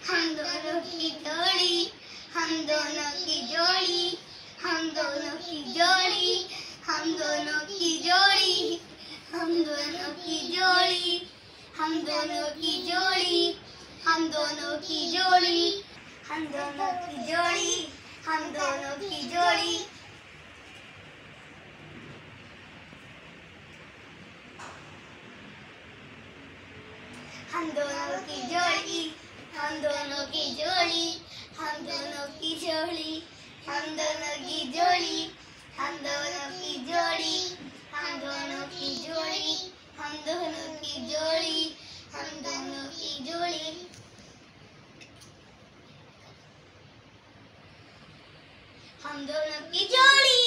हम दोनों की जोड़ी, हम दोनों की जोड़ी, हम दोनों की जोड़ी, हम दोनों की जोड़ी, हम दोनों की जोड़ी, हम दोनों की जोड़ी, हम दोनों की जोड़ी, हम दोनों की जोड़ी, हम दोनों की जोड़ी। हम दोनों की जोड़ी, हम दोनों की जोड़ी, हम दोनों की जोड़ी, हम दोनों की जोड़ी, हम दोनों की जोड़ी, हम दोनों की जोड़ी, हम दोनों की जोड़ी, हम दोनों की जोड़ी, हम दोनों की जोड़ी।